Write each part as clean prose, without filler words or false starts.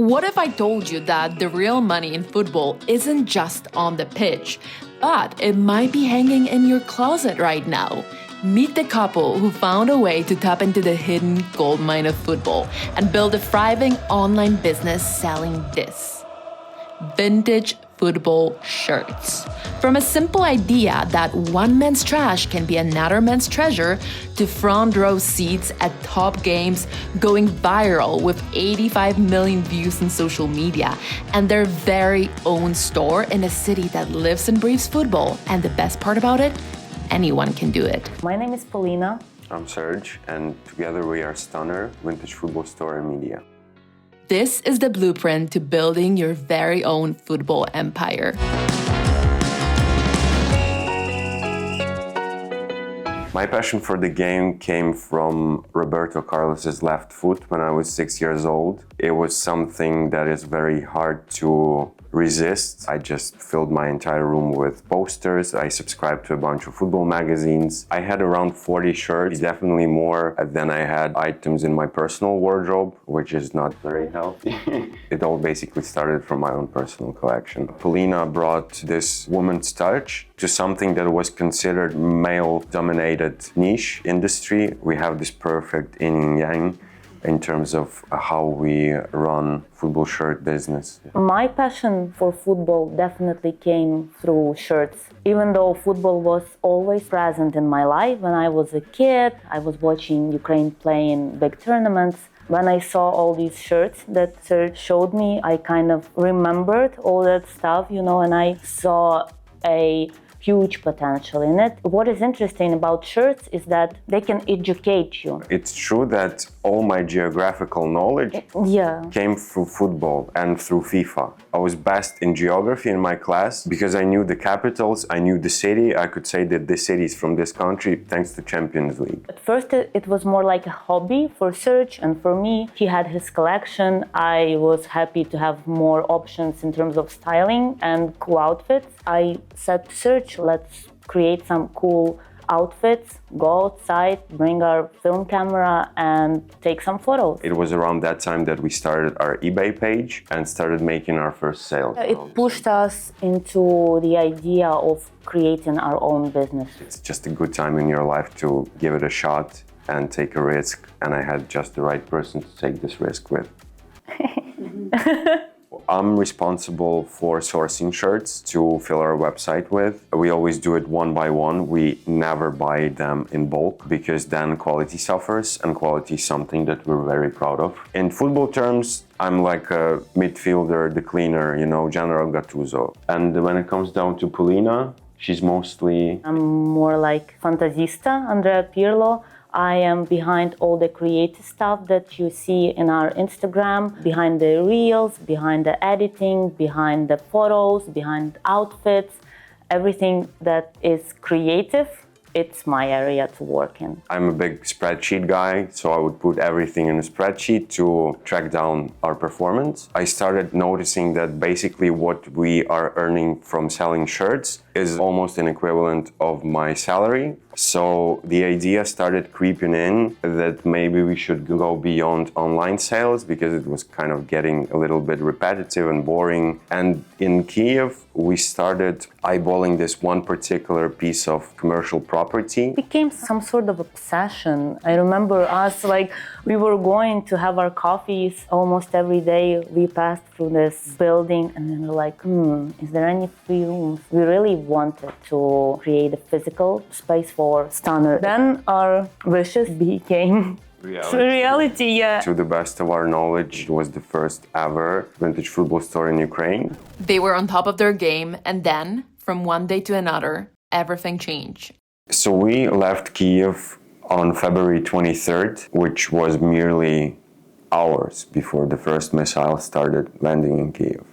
What if I told you that the real money in football isn't just on the pitch, but it might be hanging in your closet right now? Meet the couple who found a way to tap into the hidden goldmine of football and build a thriving online business selling this: vintage football shirts. From a simple idea that one man's trash can be another man's treasure, to front row seats at top games going viral with 85 million views on social media, and their very own store in a city that lives and breathes football. And the best part about it? Anyone can do it. My name is Polina. I'm Serge, and together we are Stunner, Vintage Football Store and Media. This is the blueprint to building your very own football empire. My passion for the game came from Roberto Carlos's left foot when I was 6 years old. It was something that is very hard to resist. I just filled my entire room with posters. I subscribed to a bunch of football magazines. I had around 40 shirts, definitely more than I had items in my personal wardrobe, which is not very healthy. It all basically started from my own personal collection. Polina brought this woman's touch to something that was considered male-dominated niche industry. We have this perfect yin and yang in terms of how we run football shirt business. My passion for football definitely came through shirts. Even though football was always present in my life, when I was a kid, I was watching Ukraine play in big tournaments. When I saw all these shirts that Serge showed me, I kind of remembered all that stuff, and I saw a huge potential in it. What is interesting about shirts is that they can educate you. It's true that all my geographical knowledge came through football and through FIFA. I was best in geography in my class because I knew the capitals, I knew the city. I could say that this city is from this country thanks to Champions League. At first it was more like a hobby for Serge and for me. He had his collection. I was happy to have more options in terms of styling and cool outfits. I said to Serge, let's create some cool outfits, go outside, bring our film camera and take some photos. It was around that time that we started our eBay page and started making our first sales. It pushed us into the idea of creating our own business. It's just a good time in your life to give it a shot and take a risk, and I had just the right person to take this risk with. I'm responsible for sourcing shirts to fill our website with. We always do it one by one. We never buy them in bulk because then quality suffers, and quality is something that we're very proud of. In football terms, I'm like a midfielder, the cleaner, General Gattuso. And when it comes down to Polina, she's mostly... I'm more like Fantasista, Andrea Pirlo. I am behind all the creative stuff that you see in our Instagram, behind the reels, behind the editing, behind the photos, behind outfits, everything that is creative. It's my area to work in. I'm a big spreadsheet guy, so I would put everything in a spreadsheet to track down our performance. I started noticing that basically what we are earning from selling shirts is almost an equivalent of my salary. So the idea started creeping in that maybe we should go beyond online sales because it was kind of getting a little bit repetitive and boring. And in Kiev, we started eyeballing this one particular piece of commercial property. It became some sort of obsession. I remember us, we were going to have our coffees almost every day. We passed through this building and then we're like, is there any free rooms? We really wanted to create a physical space for Stunner. Then our wishes became reality. To the best of our knowledge, it was the first ever vintage football store in Ukraine. They were on top of their game, and then, from one day to another, everything changed. So we left Kiev on February 23rd, which was merely hours before the first missile started landing in Kiev.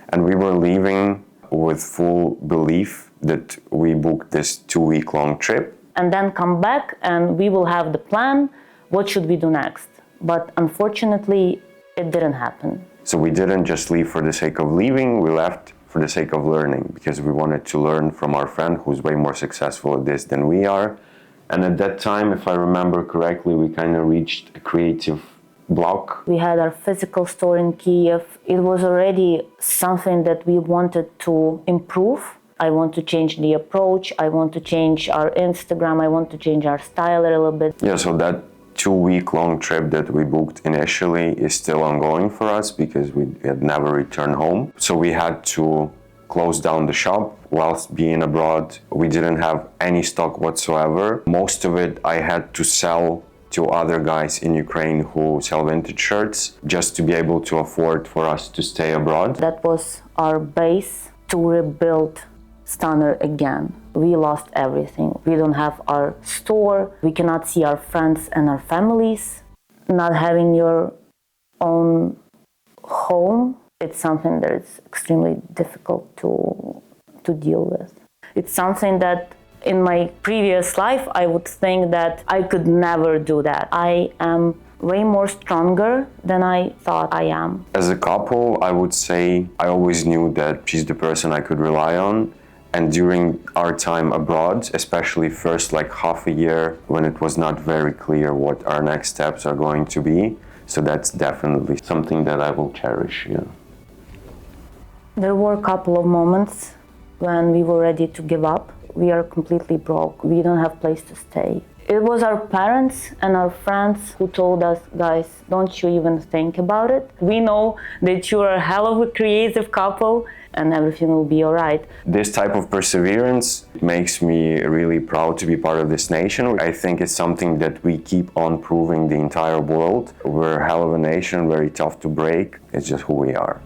And we were leaving with full belief that we booked this 2-week-long trip. And then come back and we will have the plan. What should we do next? But unfortunately, it didn't happen. So we didn't just leave for the sake of leaving, we left for the sake of learning because we wanted to learn from our friend who's way more successful at this than we are. And at that time, if I remember correctly, we kind of reached a creative block. We had our physical store in Kiev. It was already something that we wanted to improve. I want to change the approach. I want to change our Instagram. I want to change our style a little bit. Yeah, so that 2-week-long trip that we booked initially is still ongoing for us because we had never returned home. So we had to close down the shop whilst being abroad. We didn't have any stock whatsoever. Most of it I had to sell to other guys in Ukraine who sell vintage shirts just to be able to afford for us to stay abroad. That was our base to rebuild Stunner again. We lost everything. We don't have our store. We cannot see our friends and our families. Not having your own home, it's something that is extremely difficult to deal with. It's something that in my previous life, I would think that I could never do that. I am way more stronger than I thought I am. As a couple, I would say I always knew that she's the person I could rely on. And during our time abroad, especially first like half a year when it was not very clear what our next steps are going to be. So that's definitely something that I will cherish, yeah. There were a couple of moments when we were ready to give up. We are completely broke. We don't have a place to stay. It was our parents and our friends who told us, guys, don't you even think about it. We know that you're a hell of a creative couple and everything will be all right. This type of perseverance makes me really proud to be part of this nation. I think it's something that we keep on proving the entire world. We're a hell of a nation, very tough to break. It's just who we are.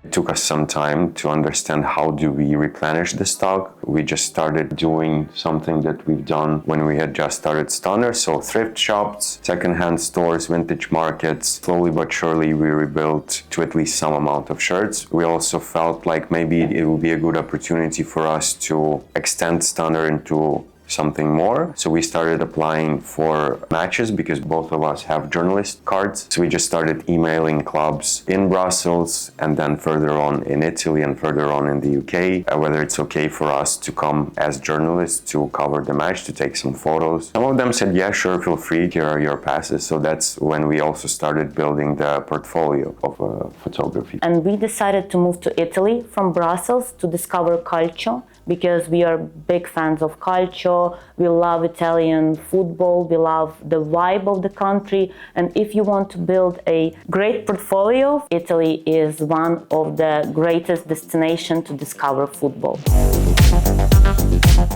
It took us some time to understand how do we replenish the stock. We just started doing something that we've done when we had just started Stunner. So thrift shops, secondhand stores, vintage markets. Slowly but surely we rebuilt to at least some amount of shirts. We also felt like maybe it would be a good opportunity for us to extend Stunner into something more. So we started applying for matches because both of us have journalist cards. So we just started emailing clubs in Brussels and then further on in Italy and further on in the UK, whether it's okay for us to come as journalists to cover the match, to take some photos. Some of them said, yeah, sure, feel free, here are your passes. So that's when we also started building the portfolio of photography. And we decided to move to Italy from Brussels to discover calcio, because we are big fans of calcio. We love Italian football, we love the vibe of the country, and if you want to build a great portfolio, Italy is one of the greatest destinations to discover football.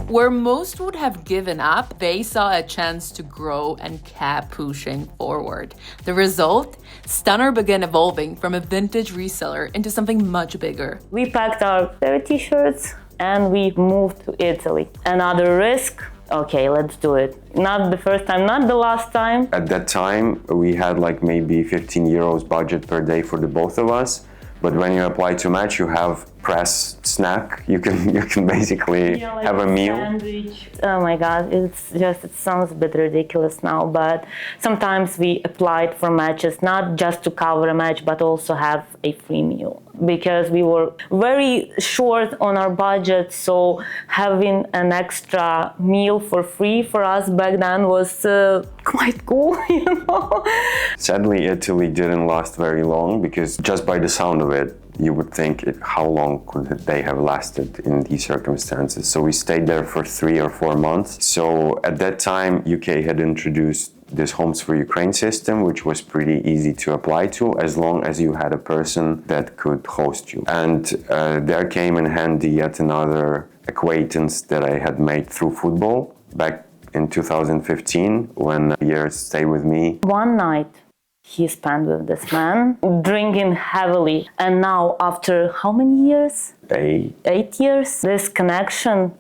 Where most would have given up, they saw a chance to grow and kept pushing forward. The result? Stunner began evolving from a vintage reseller into something much bigger. We packed our favorite t-shirts and we moved to Italy. Another risk? Okay, let's do it. Not the first time, not the last time. At that time, we had like maybe 15 euros budget per day for the both of us. But when you apply to match, you have press snack. You can basically like have a meal. Sandwich. Oh my God, it sounds a bit ridiculous now, but sometimes we applied for matches, not just to cover a match, but also have a free meal. Because we were very short on our budget, so having an extra meal for free for us back then was quite cool, you know. Sadly, Italy didn't last very long because just by the sound of it, you would think how long could they have lasted in these circumstances. So we stayed there for 3 or 4 months. So at that time, UK had introduced this Homes for Ukraine system, which was pretty easy to apply to as long as you had a person that could host you. And there came in handy yet another acquaintance that I had made through football back in 2015 when Years stayed with me. One night he spent with this man, drinking heavily. And now after how many years? 8 years. This connection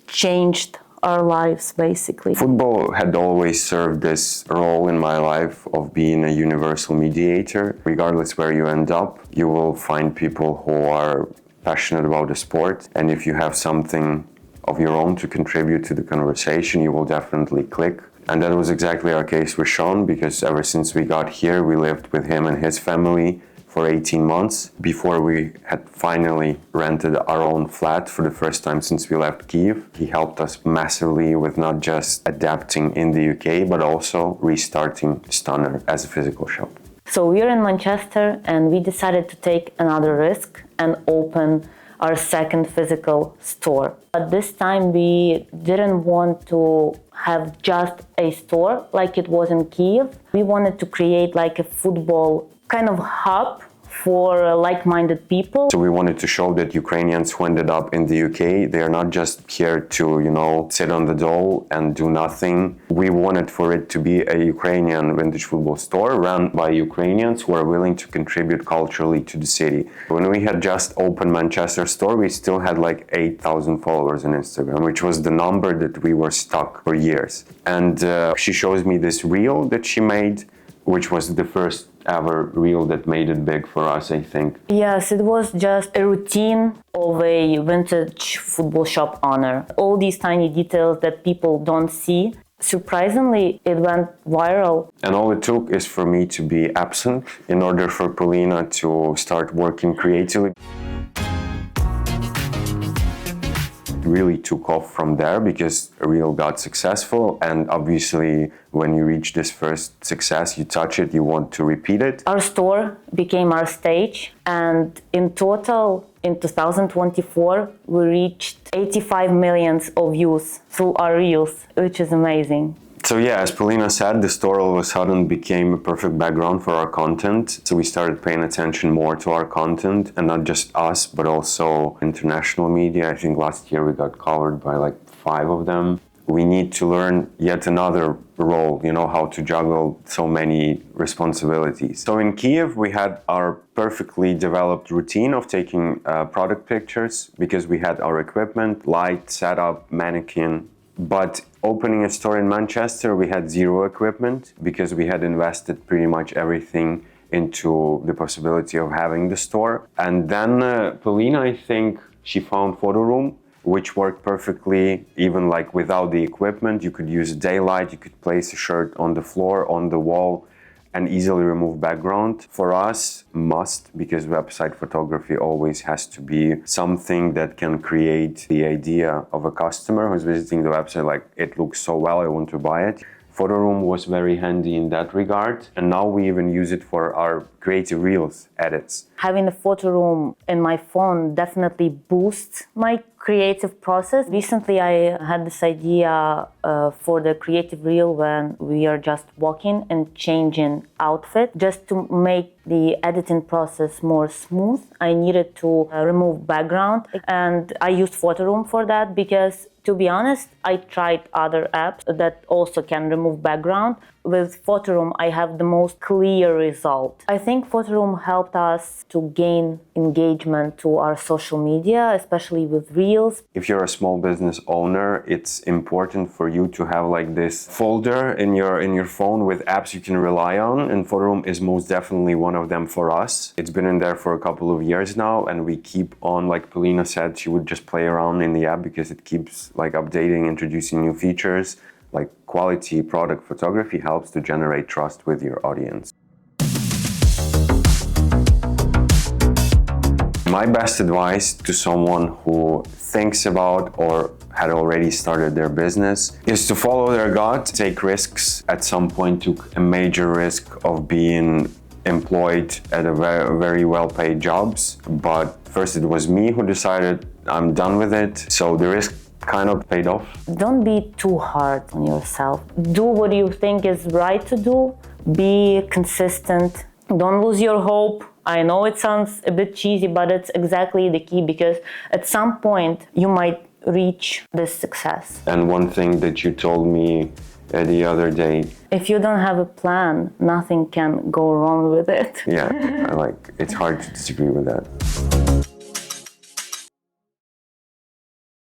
changed our lives, basically. Football had always served this role in my life of being a universal mediator. Regardless where you end up, you will find people who are passionate about the sport. And if you have something of your own to contribute to the conversation, you will definitely click. And that was exactly our case with Sean, because ever since we got here, we lived with him and his family for 18 months before we had finally rented our own flat for the first time since we left Kyiv. He helped us massively with not just adapting in the UK, but also restarting Stunner as a physical shop. So we're in Manchester and we decided to take another risk and open our second physical store. But this time we didn't want to have just a store like it was in Kyiv. We wanted to create like a football kind of hub for like-minded people. So we wanted to show that Ukrainians who ended up in the UK, they are not just here to, sit on the dole and do nothing. We wanted for it to be a Ukrainian vintage football store run by Ukrainians who are willing to contribute culturally to the city. When we had just opened Manchester store, we still had like 8,000 followers on Instagram, which was the number that we were stuck for years. And she shows me this reel that she made, which was the first ever reel that made it big for us, I think. Yes, it was just a routine of a vintage football shop owner. All these tiny details that people don't see. Surprisingly, it went viral. And all it took is for me to be absent in order for Polina to start working creatively. Really took off from there because a reel got successful, and obviously when you reach this first success, you touch it, you want to repeat it. Our store became our stage, and in total in 2024 we reached 85 million of views through our reels, which is amazing. So yeah, as Polina said, the store all of a sudden became a perfect background for our content. So we started paying attention more to our content, and not just us, but also international media. I think last year we got covered by like 5 of them. We need to learn yet another role, how to juggle so many responsibilities. So in Kyiv, we had our perfectly developed routine of taking product pictures because we had our equipment, light, setup, mannequin. But opening a store in Manchester, we had zero equipment because we had invested pretty much everything into the possibility of having the store. And then Polina, I think, she found Photoroom, which worked perfectly, even like without the equipment. You could use daylight, you could place a shirt on the floor, on the wall, and easily remove background. For us, must, because website photography always has to be something that can create the idea of a customer who's visiting the website, like, it looks so well, I want to buy it. Photoroom was very handy in that regard, and now we even use it for our creative reels edits. Having a Photoroom in my phone definitely boosts my creative process. Recently I had this idea for the creative reel when we are just walking and changing outfit. Just to make the editing process more smooth, I needed to remove background, and I used Photoroom for that because, to be honest, I tried other apps that also can remove background. With Photoroom, I have the most clear result. I think Photoroom helped us to gain engagement to our social media, especially with Reels. If you're a small business owner, it's important for you to have like this folder in your phone with apps you can rely on, and Photoroom is most definitely one of them for us. It's been in there for a couple of years now, and we keep on, like Polina said, she would just play around in the app because it keeps like updating, introducing new features. Like quality product photography helps to generate trust with your audience. My best advice to someone who thinks about or had already started their business is to follow their gut, take risks. At some point took a major risk of being employed at a very, very well-paid jobs, but first it was me who decided I'm done with it, so the risk kind of paid off. Don't be too hard on yourself. Do what you think is right to do. Be consistent. Don't lose your hope. I know it sounds a bit cheesy, but it's exactly the key, because at some point you might reach this success. And one thing that you told me the other day, if you don't have a plan, nothing can go wrong with it. Yeah, it's hard to disagree with that.